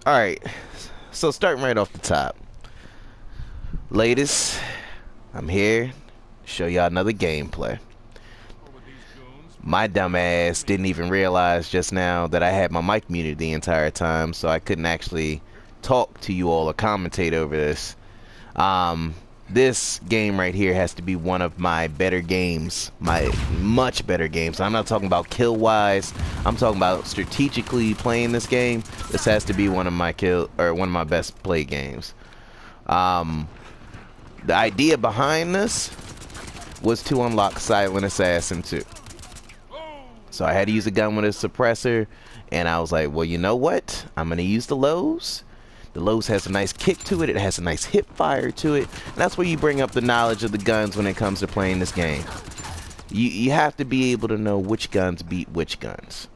Alright, so starting right off the top. Latest, I'm here to show y'all another gameplay. My dumb ass didn't even realize just now that I had my mic muted the entire time, so I couldn't actually talk to you all or commentate over this. This game right here has to be one of my better games, my much better games. I'm not talking about kill wise. I'm talking about strategically playing this game. This has to be one of my one of my best play games. The idea behind this was to unlock Silent Assassin 2. So I had to use a gun with a suppressor, and I was like, well, you know what? I'm gonna use the Lowe's. The Lowe's has a nice kick to it. It has a nice hip fire to it. And that's where you bring up the knowledge of the guns when it comes to playing this game. You have to be able to know which guns beat which guns.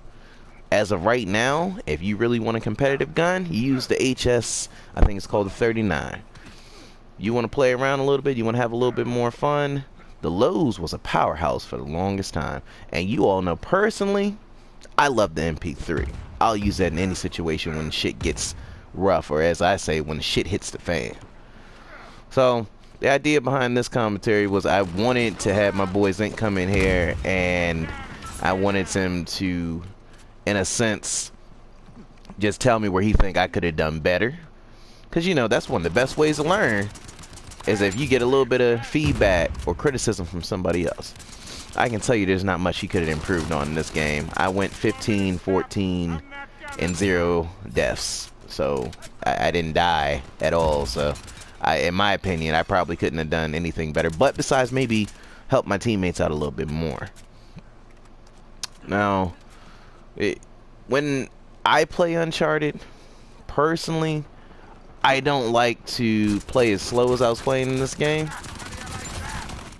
As of right now, if you really want a competitive gun, you use the HS, I think it's called the 39. You want to play around a little bit, you want to have a little bit more fun, the Lowe's was a powerhouse for the longest time. And you all know personally, I love the MP3. I'll use that in any situation when shit gets rough, or as I say, when shit hits the fan. So the idea behind this commentary was I wanted to have my boy Zink come in here, and I wanted him to, in a sense, just tell me where he think I could have done better. Because, you know, that's one of the best ways to learn, is if you get a little bit of feedback or criticism from somebody else. I can tell you there's not much he could have improved on in this game. I went 15, 14, and 0 deaths. So I didn't die at all. So in my opinion, I probably couldn't have done anything better. But besides maybe help my teammates out a little bit more. Now, when I play Uncharted, personally, I don't like to play as slow as I was playing in this game.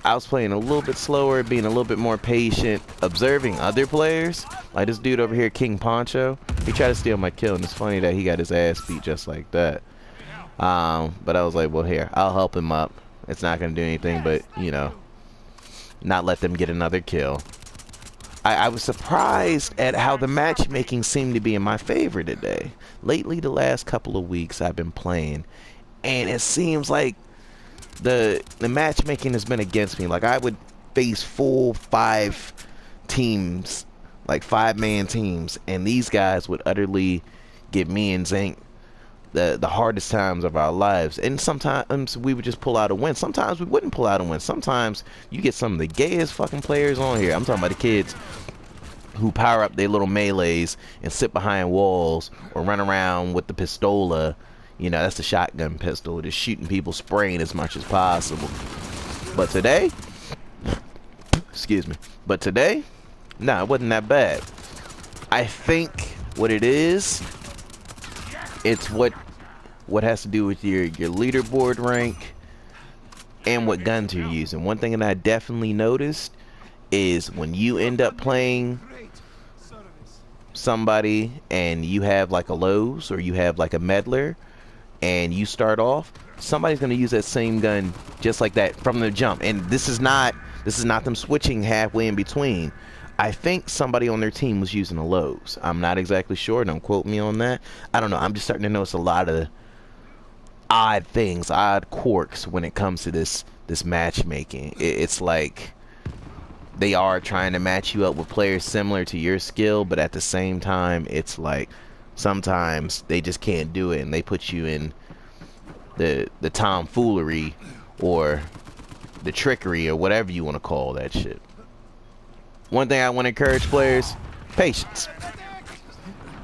I was playing a little bit slower, being a little bit more patient, observing other players. Like this dude over here, King Poncho. He tried to steal my kill, and it's funny that he got his ass beat just like that. But I was like, well, here, I'll help him up. It's not going to do anything but, you know, not let them get another kill. I was surprised at how the matchmaking seemed to be in my favor today. Lately, the last couple of weeks I've been playing, and it seems like the matchmaking has been against me. Like I would face full 5 teams, like 5-man teams, and these guys would utterly give me and Zink the hardest times of our lives. And sometimes we would just pull out a win. Sometimes we wouldn't pull out a win. Sometimes you get some of the gayest fucking players on here. I'm talking about the kids who power up their little melees and sit behind walls or run around with the pistola. You know, that's the shotgun pistol, just shooting people, spraying as much as possible. But today, excuse me, but today, nah, it wasn't that bad. I think what it is, it's what has to do with your leaderboard rank and what guns you're using. One thing that I definitely noticed is when you end up playing somebody and you have like a Lowe's or you have like a Meddler, and you start off, somebody's going to use that same gun just like that from the jump. And this is not them switching halfway in between. I think somebody on their team was using a Lowe's. I'm not exactly sure. Don't quote me on that. I don't know. I'm just starting to notice a lot of odd things, odd quirks when it comes to this matchmaking. It's like they are trying to match you up with players similar to your skill, but at the same time, it's like sometimes they just can't do it, and they put you in the tomfoolery or the trickery or whatever you want to call that shit. One thing I want to encourage players: patience.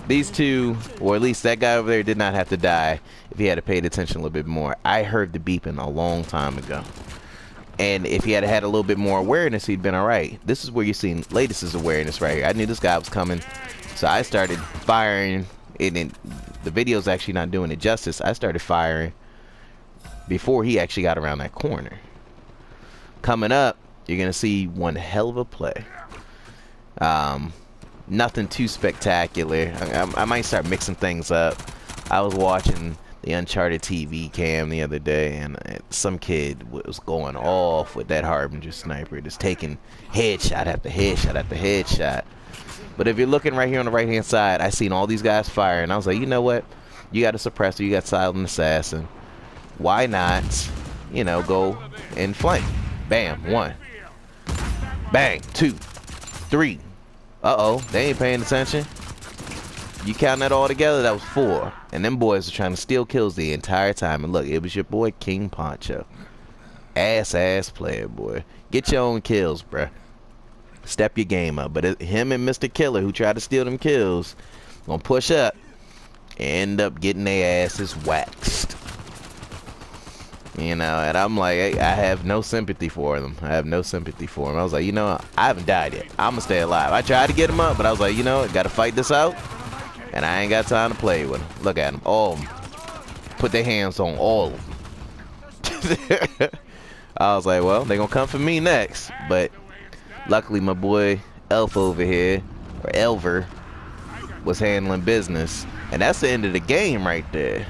These two, or at least that guy over there, did not have to die if he had paid attention a little bit more. I heard the beeping a long time ago, and if he had had a little bit more awareness, he'd been alright. This is where you're seeing Latest's awareness right here. I knew this guy was coming, so I started firing. And the video's actually not doing it justice. I started firing before he actually got around that corner. Coming up, you're gonna see one hell of a play. Nothing too spectacular. I might start mixing things up. I was watching the Uncharted TV cam the other day, and some kid was going off with that Harbinger sniper, just taking headshot after headshot after headshot. But if you're looking right here on the right hand side, I seen all these guys fire, and I was like, you know what? You got a suppressor, you got silent assassin. Why not, you know, go and flank? Bam, 1. Bang, 2, 3. Uh-oh, they ain't paying attention. You count that all together, that was 4. And them boys are trying to steal kills the entire time. And look, it was your boy King Poncho. Ass player, boy. Get your own kills, bruh. Step your game up. But him and Mr. Killer, who tried to steal them kills, gonna push up, end up getting their asses waxed. You know, and I'm like, hey, I have no sympathy for them. I have no sympathy for them. I was like, you know, I haven't died yet. I'm gonna stay alive. I tried to get him up, but I was like, you know, I gotta fight this out. And I ain't got time to play with them. Look at them. All of them. Put their hands on all of them. I was like, well, they gonna come for me next. But luckily, my boy Elf over here, or Elver, was handling business. And that's the end of the game right there.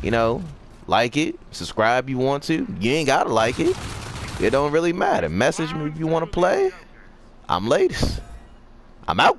You know, like it, subscribe if you want to. You ain't gotta like it. It don't really matter. Message me if you want to play. I'm latest. I'm out.